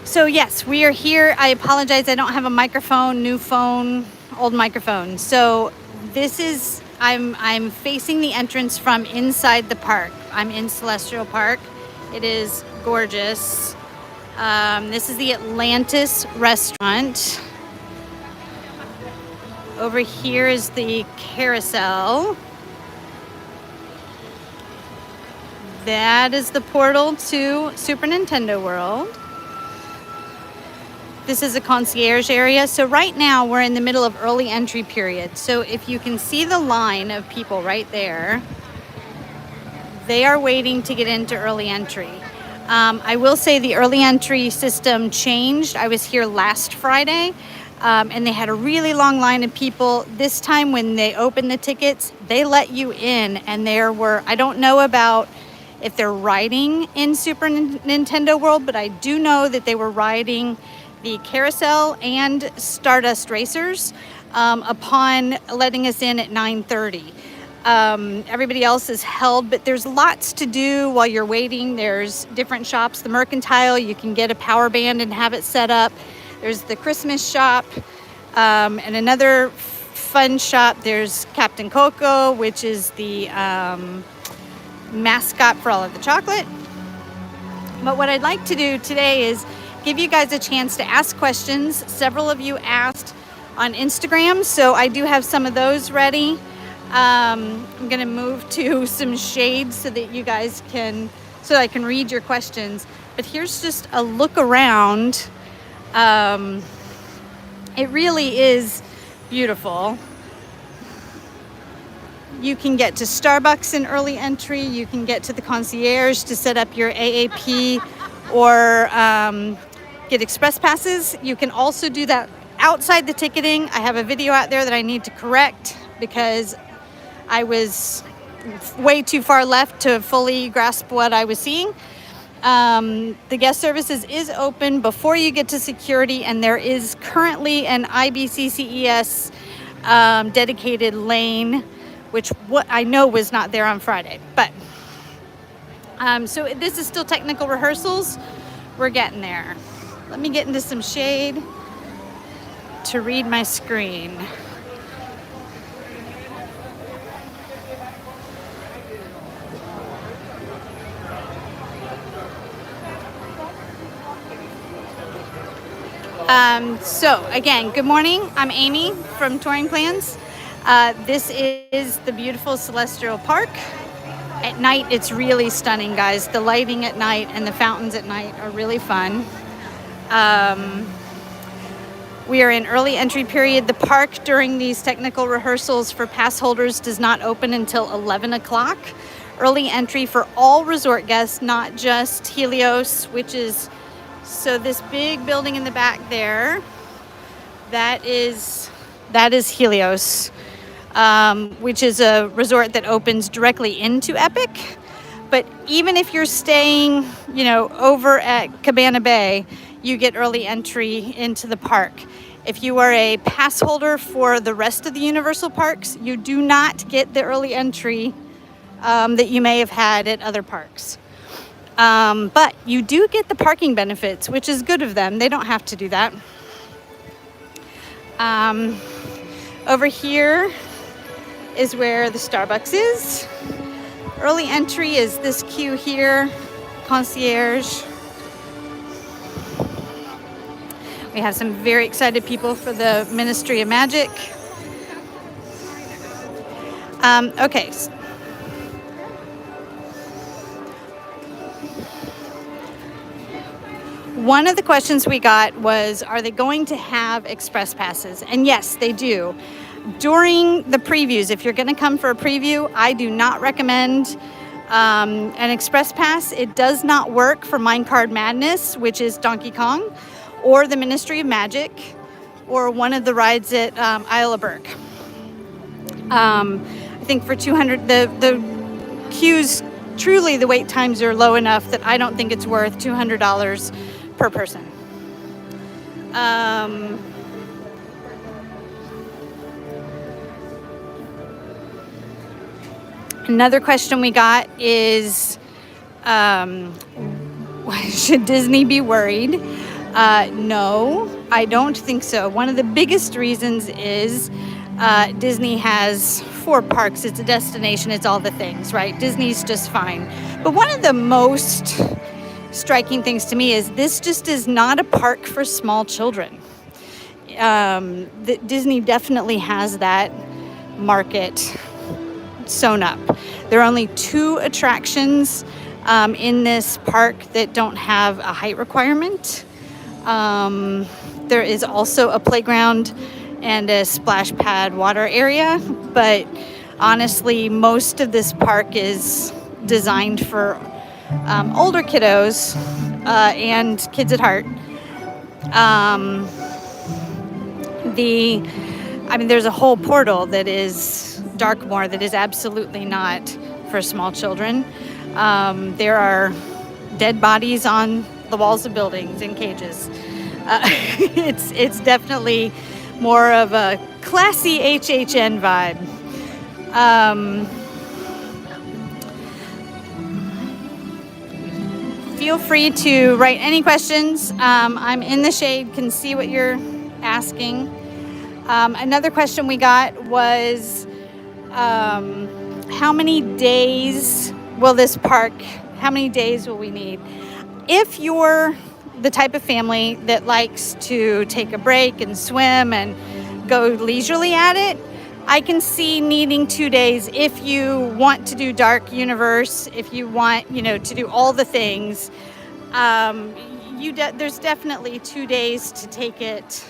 So yes, we are here. I apologize, I don't have a microphone, new phone, old microphone. So this is, I'm facing the entrance from inside the park. I'm in Celestial Park. It is gorgeous. This is the Atlantis restaurant. Over here is the carousel. That is the portal to Super Nintendo World. This is a concierge area. So right now we're in the middle of early entry period. So if you can see the line of people right there, they are waiting to get into early entry. I will say the early entry system changed. I was here last Friday, and they had a really long line of people. This time when they opened the tickets, they let you in, and there were, I don't know about if they're riding in Super Nintendo World, but I do know that they were riding the carousel and Stardust Racers upon letting us in at 9:30. Everybody else is held, but there's lots to do while you're waiting. There's different shops. The Mercantile, you can get a power band and have it set up. There's the Christmas shop, and another fun shop. There's Captain Coco, which is the mascot for all of the chocolate. But what I'd like to do today is give you guys a chance to ask questions. Several of you asked on Instagram, so I do have some of those ready. I'm gonna move to some shade so that you guys can, so I can read your questions. But here's just a look around. It really is beautiful. You can get to Starbucks in early entry. You can get to the concierge to set up your AAP or get express passes. You can also do that outside the ticketing. I have a video out there that I need to correct because I was way too far left to fully grasp what I was seeing. The guest services is open before you get to security, and there is currently an IBCCES dedicated lane, which what I know was not there on Friday. But so this is still technical rehearsals. We're getting there. Let me get into some shade to read my screen. So again, good morning. I'm Amy from TouringPlans. This is the beautiful Celestial Park. At night, it's really stunning, guys. The lighting at night and the fountains at night are really fun. We are in early entry period. The park during these technical rehearsals for pass holders does not open until 11 o'clock. Early entry for all resort guests, not just Helios, which is, so this big building in the back there, that is Helios, which is a resort that opens directly into Epic. But even if you're staying, over at Cabana Bay, you get early entry into the park. If you are a pass holder for the rest of the Universal parks, you do not get the early entry that you may have had at other parks. But you do get the parking benefits, which is good of them. They don't have to do that. Over here is where the Starbucks is. Early entry is this queue here, concierge. We have some very excited people for the Ministry of Magic. Okay. One of the questions we got was, are they going to have express passes? And yes, they do. During the previews, if you're going to come for a preview, I do not recommend an express pass. It does not work for Minecart Madness, which is Donkey Kong, or the Ministry of Magic, or one of the rides at Isle of Berk. I think for 200, the queues, truly the wait times are low enough that I don't think it's worth $200 per person. Another question we got is, Should Disney be worried? No, I don't think so. One of the biggest reasons is Disney has 4 parks. It's a destination. It's all the things, right? Disney's just fine. But one of the most striking things to me is this just is not a park for small children. Disney definitely has that market sewn up. There are only 2 attractions in this park that don't have a height requirement. There is also a playground and a splash pad water area, but honestly, most of this park is designed for older kiddos and kids at heart. There's a whole portal that is Darkmoor that is absolutely not for small children. There are dead bodies on the walls of buildings in cages. It's definitely more of a classy HHN vibe. Feel free to write any questions. I'm in the shade, can see what you're asking. Another question we got was, how many days will this park, how many days will we need? If you're the type of family that likes to take a break and swim and go leisurely at it, I can see needing 2 days. If you want to do Dark Universe, if you want, to do all the things, there's definitely 2 days to take it,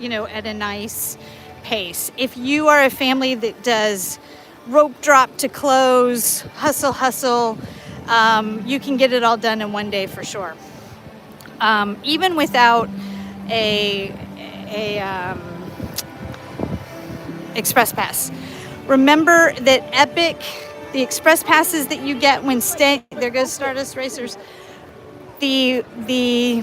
at a nice pace. If you are a family that does rope drop to close, hustle, you can get it all done in 1 day for sure. Even without a express pass. Remember that the express passes that you get when staying, there goes Stardust Racers. The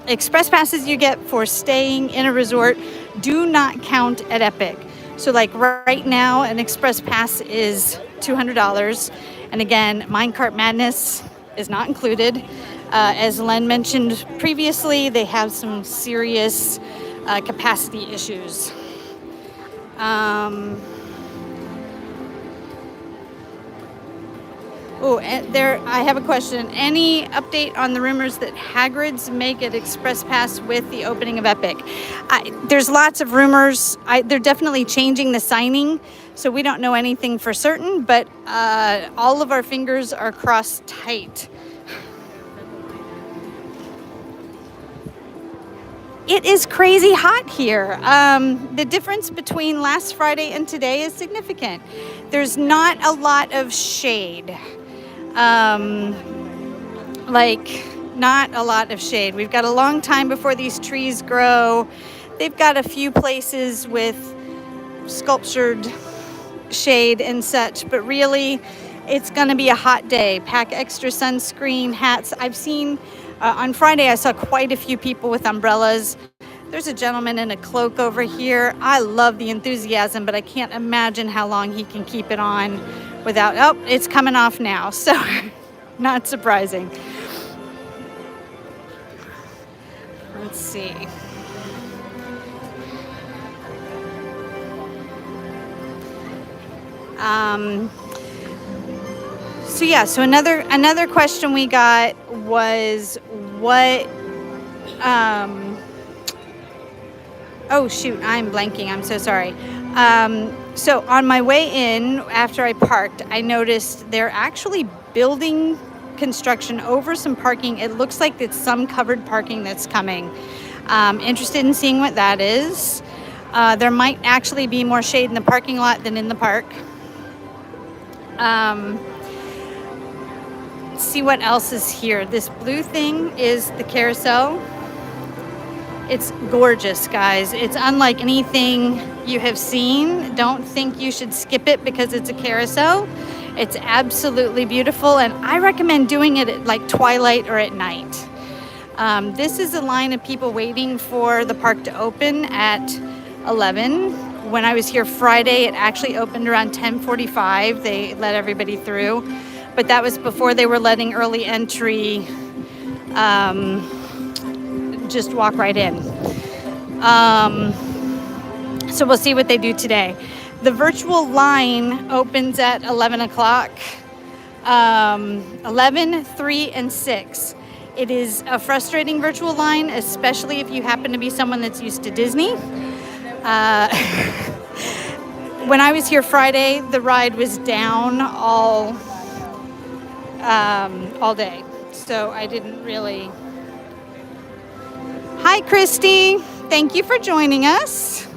express passes you get for staying in a resort do not count at Epic. So like right now, an express pass is $200. And again, Minecart Madness is not included. As Len mentioned previously, they have some serious capacity issues. I have a question. Any update on the rumors that Hagrid's make an express pass with the opening of Epic? There's lots of rumors. They're definitely changing the signing, so we don't know anything for certain, but all of our fingers are crossed tight. It is crazy hot here. The difference between last Friday and today is significant. There's not a lot of shade. Not a lot of shade. We've got a long time before these trees grow. They've got a few places with sculptured shade and such, but really it's going to be a hot day. Pack extra sunscreen, hats. I've seen on Friday I saw quite a few people with umbrellas. There's a gentleman in a cloak over here. I love the enthusiasm, but I can't imagine how long he can keep it on without, it's coming off now. So not surprising. Let's see. So another question we got was what, oh shoot, I'm blanking, I'm so sorry. So on my way in, after I parked, I noticed they're actually building construction over some parking. It looks like it's some covered parking that's coming. Interested in seeing what that is. There might actually be more shade in the parking lot than in the park. Let's see what else is here. This blue thing is the carousel. It's gorgeous, guys. It's unlike anything you have seen. Don't think you should skip it because it's a carousel. It's absolutely beautiful, and I recommend doing it at like twilight or at night. This is a line of people waiting for the park to open at 11. When I was here Friday, it actually opened around 10:45. They let everybody through, but that was before they were letting early entry just walk right in. So we'll see what they do today. The virtual line opens at 11 o'clock, 11, 3, and 6. It is a frustrating virtual line, especially if you happen to be someone that's used to Disney. When I was here Friday, the ride was down all day, so I didn't really. Hi, Christy. Thank you for joining us.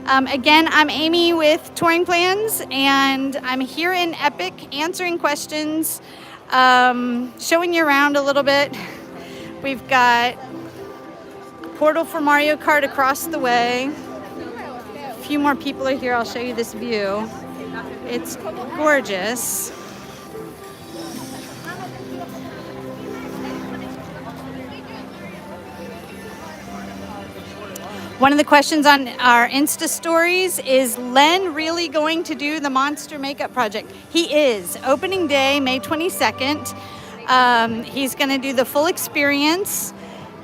Again, I'm Amy with Touring Plans, and I'm here in Epic answering questions, showing you around a little bit. We've got Portal for Mario Kart across the way. A few more people are here. I'll show you this view. It's gorgeous. One of the questions on our Insta stories is Len really going to do the monster makeup project? He is. Opening day, May 22nd. He's going to do the full experience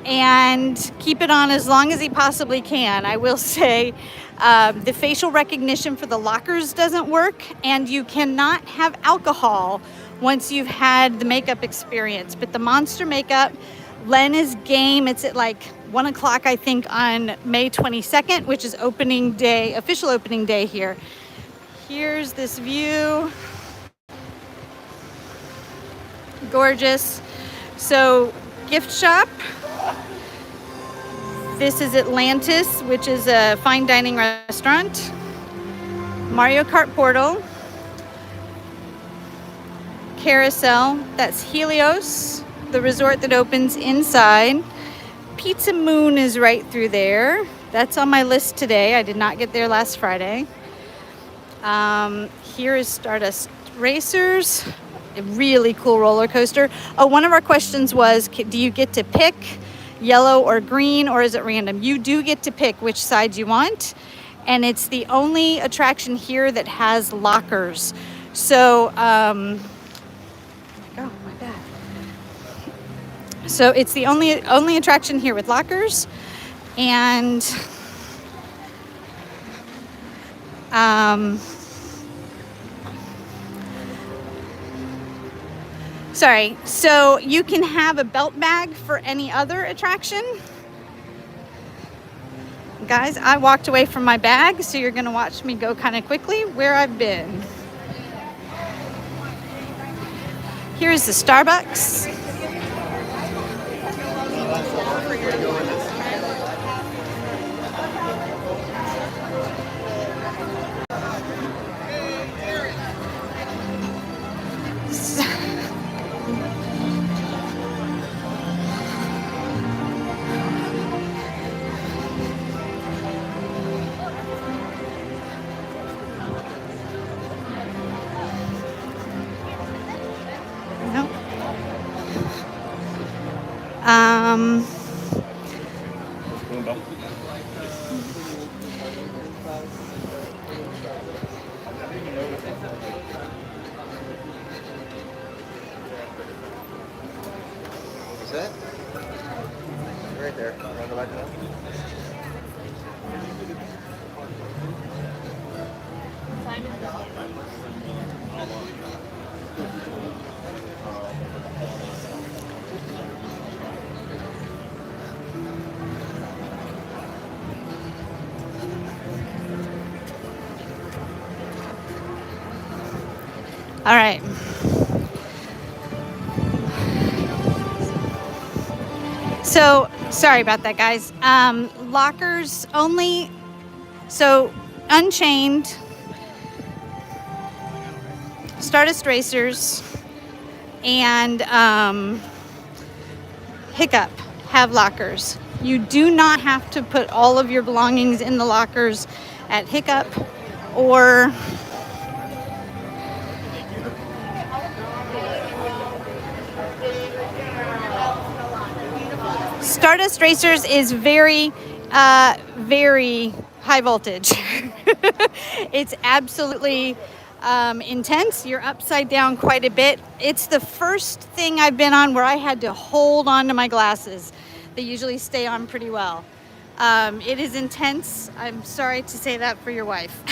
and keep it on as long as he possibly can. I will say the facial recognition for the lockers doesn't work, and you cannot have alcohol once you've had the makeup experience. But the monster makeup, Len is game. It's at like 1 o'clock, I think, on May 22nd, which is opening day, official opening day here. Here's this view. Gorgeous. So, gift shop. This is Atlantis, which is a fine dining restaurant. Mario Kart Portal. Carousel. That's Helios, the resort that opens inside. Pizza Moon is right through there. That's on my list today. I did not get there last Friday. Here is Stardust Racers, a really cool roller coaster. Oh, one of our questions was, do you get to pick yellow or green, or is it random? You do get to pick which side you want, and it's the only attraction here that has lockers. So, So it's the only attraction here with lockers, and sorry. So you can have a belt bag for any other attraction. Guys, I walked away from my bag, so you're gonna watch me go kind of quickly where I've been. Here's the Starbucks. Is that? Right there. Go back now. All right. So, sorry about that, guys. Lockers only, so Unchained, Stardust Racers, and Hiccup have lockers. You do not have to put all of your belongings in the lockers at Hiccup or Stardust Racers is very, very high voltage. It's absolutely intense. You're upside down quite a bit. It's the first thing I've been on where I had to hold on to my glasses. They usually stay on pretty well. It is intense. I'm sorry to say that for your wife.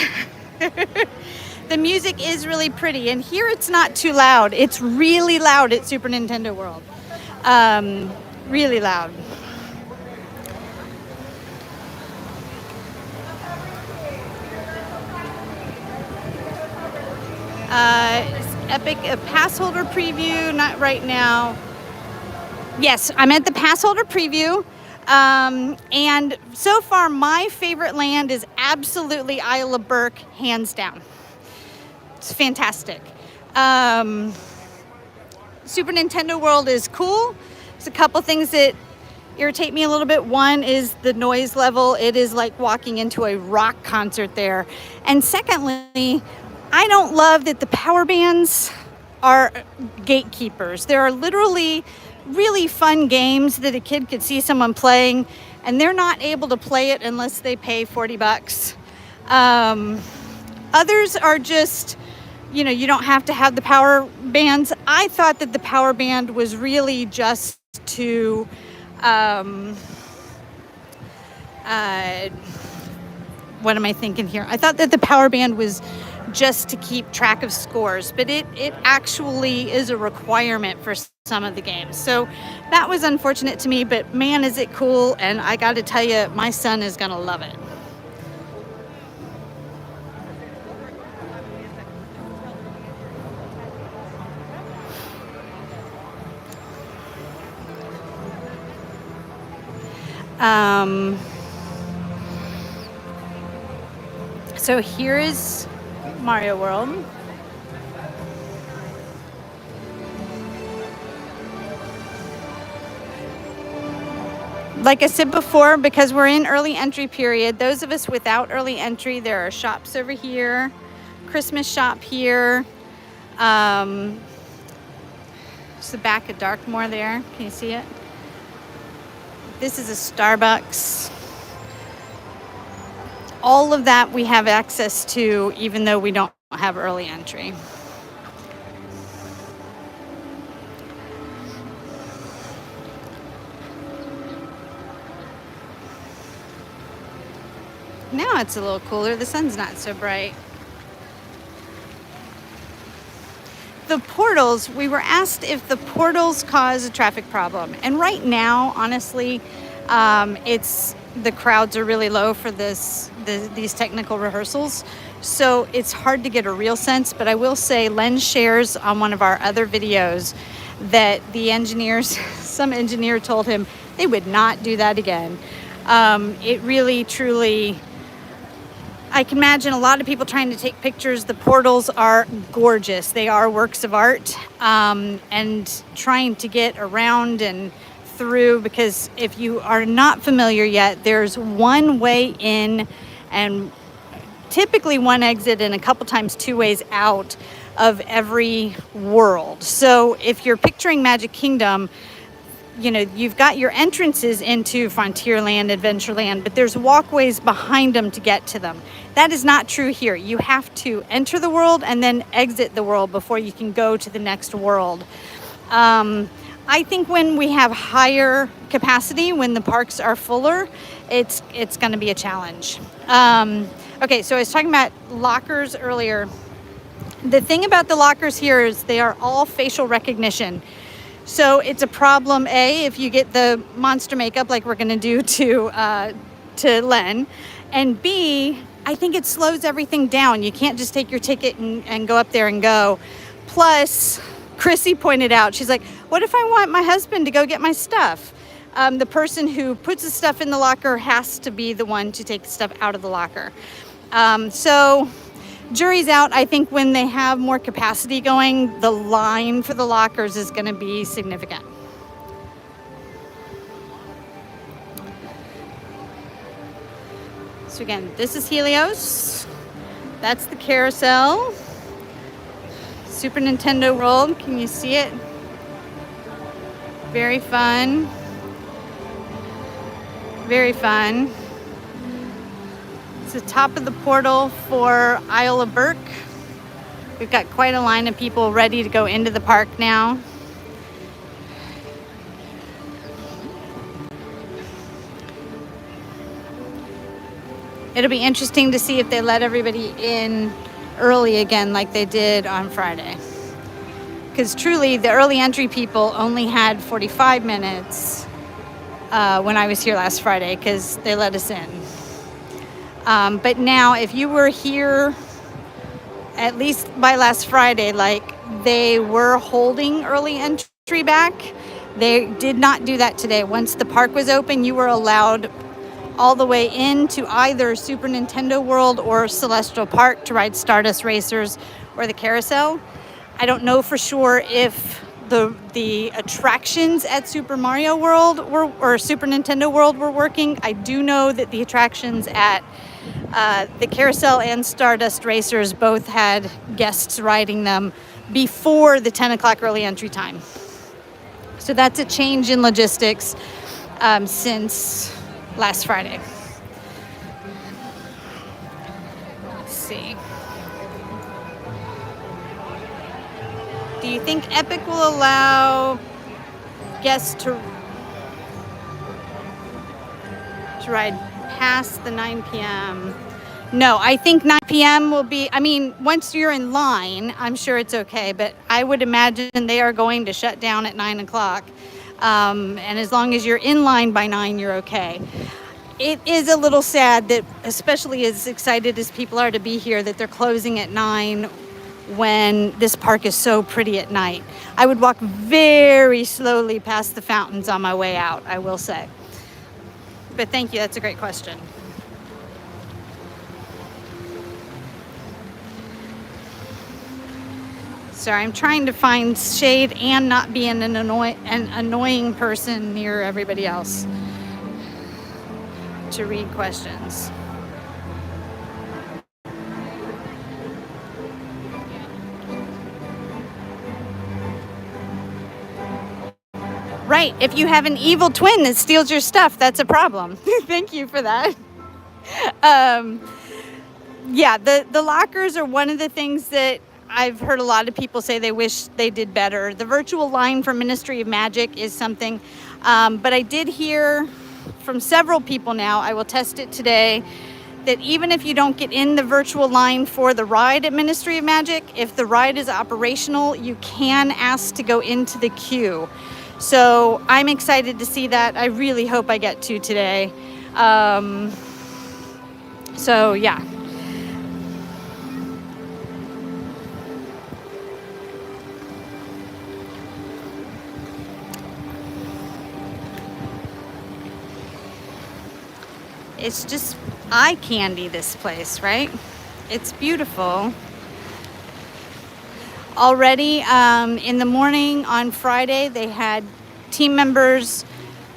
The music is really pretty, and here it's not too loud. It's really loud at Super Nintendo World. Really loud. Epic pass holder preview, not right now. Yes, I'm at the pass holder preview. And so far, my favorite land is absolutely Isle of Berk, hands down. It's fantastic. Super Nintendo World is cool. There's a couple things that irritate me a little bit. One is the noise level. It is like walking into a rock concert there. And secondly, I don't love that the power bands are gatekeepers. There are literally really fun games that a kid could see someone playing, and they're not able to play it unless they pay $40. Others are just, you don't have to have the power bands. I thought that the power band was really just to what am I thinking here? I thought that the power band was just to keep track of scores, but it actually is a requirement for some of the games. So that was unfortunate to me, but man, is it cool. And I got to tell you, my son is going to love it. So here is Mario World. Like I said before, because we're in early entry period, those of us without early entry, there are shops over here, Christmas shop here. It's the back of Darkmoor there. Can you see it? This is a Starbucks. All of that we have access to, even though we don't have early entry. Now it's a little cooler. The sun's not so bright. The portals, we were asked if the portals cause a traffic problem. And right now, honestly, the crowds are really low for these technical rehearsals. So it's hard to get a real sense, but I will say Len shares on one of our other videos that the engineers, some engineer told him they would not do that again. It really, truly, I can imagine a lot of people trying to take pictures. The portals are gorgeous. They are works of art, and trying to get around and through, because if you are not familiar yet, there's one way in and typically one exit and a couple times two ways out of every world. So if you're picturing Magic Kingdom, you've got your entrances into Frontierland, Adventureland, but there's walkways behind them to get to them. That is not true here. You have to enter the world and then exit the world before you can go to the next world. I think when we have higher capacity, when the parks are fuller, it's going to be a challenge. Okay, so I was talking about lockers earlier. The thing about the lockers here is they are all facial recognition. So it's a problem, A, if you get the monster makeup like we're going to do to Len. And B, I think it slows everything down. You can't just take your ticket and go up there and go. Plus, Chrissy pointed out, she's like, what if I want my husband to go get my stuff? The person who puts the stuff in the locker has to be the one to take the stuff out of the locker. So jury's out. I think when they have more capacity going, the line for the lockers is going to be significant. So again, this is Helios. That's the carousel. Super Nintendo World. Can you see it? Very fun. Very fun. It's the top of the portal for Isle of Berk. We've got quite a line of people ready to go into the park now. It'll be interesting to see if they let everybody in early again like they did on Friday. Because truly, the early entry people only had 45 minutes when I was here last Friday because they let us in. But now, if you were here at least by last Friday, like they were holding early entry back, they did not do that today. Once the park was open, you were allowed all the way into either Super Nintendo World or Celestial Park to ride Stardust Racers or the carousel. I don't know for sure if the attractions at Super Mario World or Super Nintendo World were working. I do know that the attractions at the carousel and Stardust Racers both had guests riding them before the 10 o'clock early entry time. So that's a change in logistics since last Friday. Let's see. Do you think Epic will allow guests to ride past the 9 p.m.? No, I think 9 p.m. will be, I mean, once you're in line, I'm sure it's okay, but I would imagine they are going to shut down at 9 o'clock. And as long as you're in line by 9, you're okay. It is a little sad that, especially as excited as people are to be here, that they're closing at 9 when this park is so pretty at night. I would walk very slowly past the fountains on my way out, I will say. But thank you, that's a great question. Sorry, I'm trying to find shade and not be an annoying person near everybody else to read questions. Right, if you have an evil twin that steals your stuff, that's a problem. Thank you for that. Yeah, the lockers are one of the things that I've heard a lot of people say they wish they did better. The virtual line for Ministry of Magic is something, but I did hear from several people now, I will test it today, that even if you don't get in the virtual line for the ride at Ministry of Magic, if the ride is operational, you can ask to go into the queue. So I'm excited to see that. I really hope I get to today. So yeah. It's just eye candy, this place, right? It's beautiful. Already in the morning on Friday, they had team members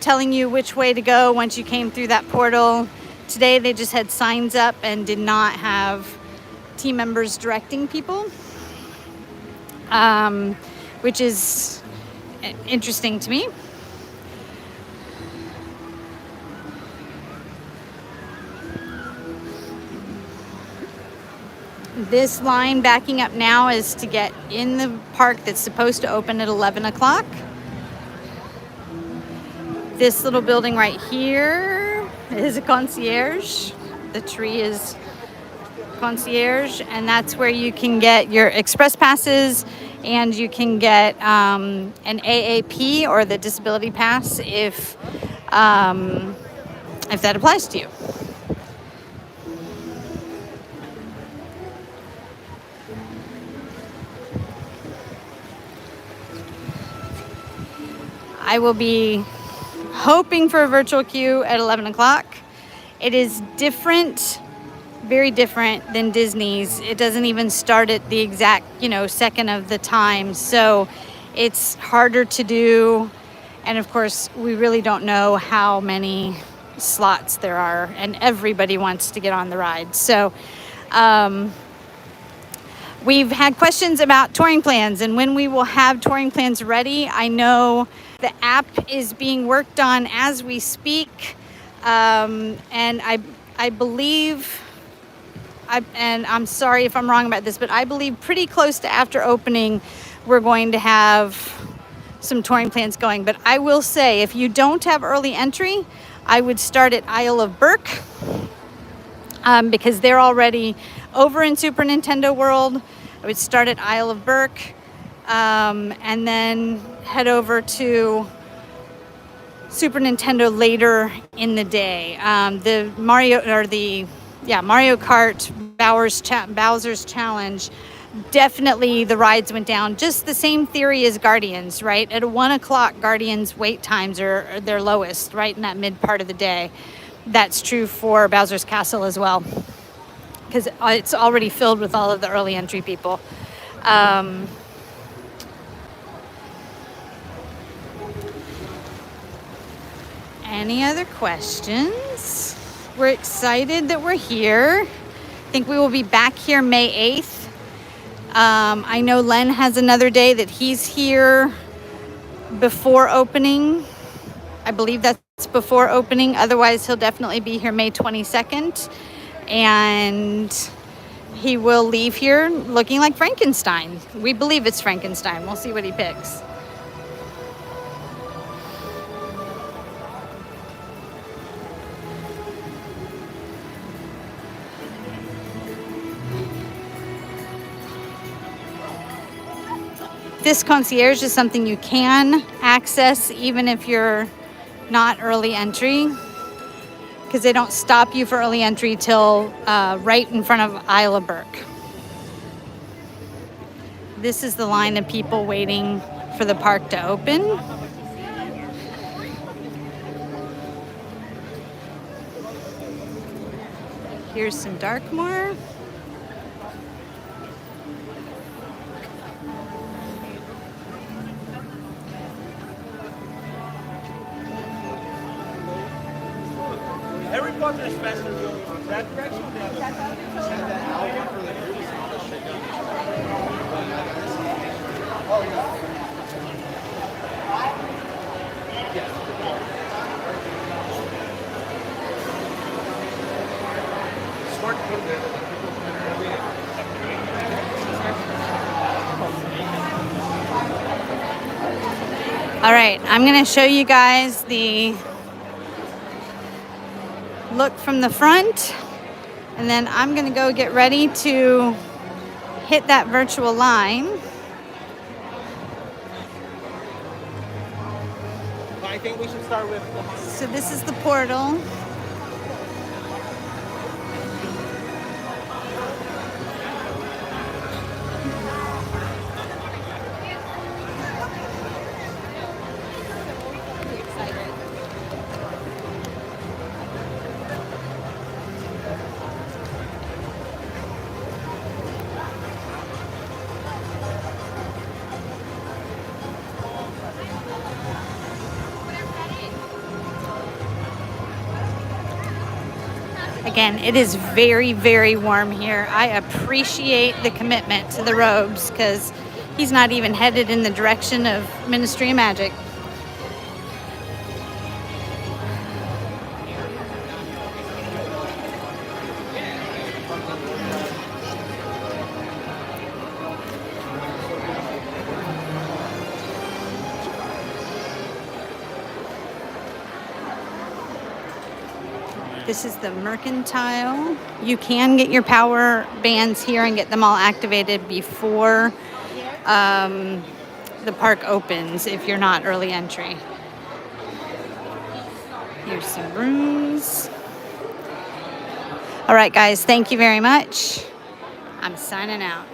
telling you which way to go once you came through that portal. Today, they just had signs up and did not have team members directing people, which is interesting to me. This line backing up now is to get in the park that's supposed to open at 11 o'clock. This little building right here is a concierge. The tree is concierge, and that's where you can get your express passes, and you can get an AAP or the disability pass if that applies to you. I will be hoping for a virtual queue at 11 o'clock. It is different, very different than Disney's. It doesn't even start at the exact, second of the time. So it's harder to do. And of course, we really don't know how many slots there are, and everybody wants to get on the ride. So we've had questions about TouringPlans and when we will have TouringPlans ready. I know the app is being worked on as we speak, and I believe and I'm sorry if I'm wrong about this, but I believe pretty close to after opening, we're going to have some touring plans going. But I will say, if you don't have early entry, I would start at Isle of Berk, because they're already over in Super Nintendo World. I would start at Isle of Berk, and then head over to Super Nintendo later in the day. The Mario Kart Bowser's Challenge, definitely the rides went down. Just the same theory as Guardians, right? At 1 o'clock, Guardians wait times are their lowest, right in that mid part of the day. That's true for Bowser's Castle as well, because it's already filled with all of the early entry people. Any other questions? We're excited that we're here. I think we will be back here May 8th. I know Len has another day that he's here before opening. I believe that's before opening. Otherwise, he'll definitely be here May 22nd. And he will leave here looking like Frankenstein. We believe it's Frankenstein. We'll see what he picks. This concierge is something you can access even if you're not early entry, because they don't stop you for early entry till right in front of Isle of Berk. This is the line of people waiting for the park to open. Here's some Darkmoor. Harry Potter is faster going that direction. All right, I'm going to show you guys the look from the front, and then I'm going to go get ready to hit that virtual line. I think we should start with So this is the portal. Again, it is very, very warm here. I appreciate the commitment to the robes, because he's not even headed in the direction of Ministry of Magic. This is the Mercantile. You can get your power bands here and get them all activated before the park opens if you're not early entry. Here's some rooms. All right, guys, thank you very much. I'm signing out.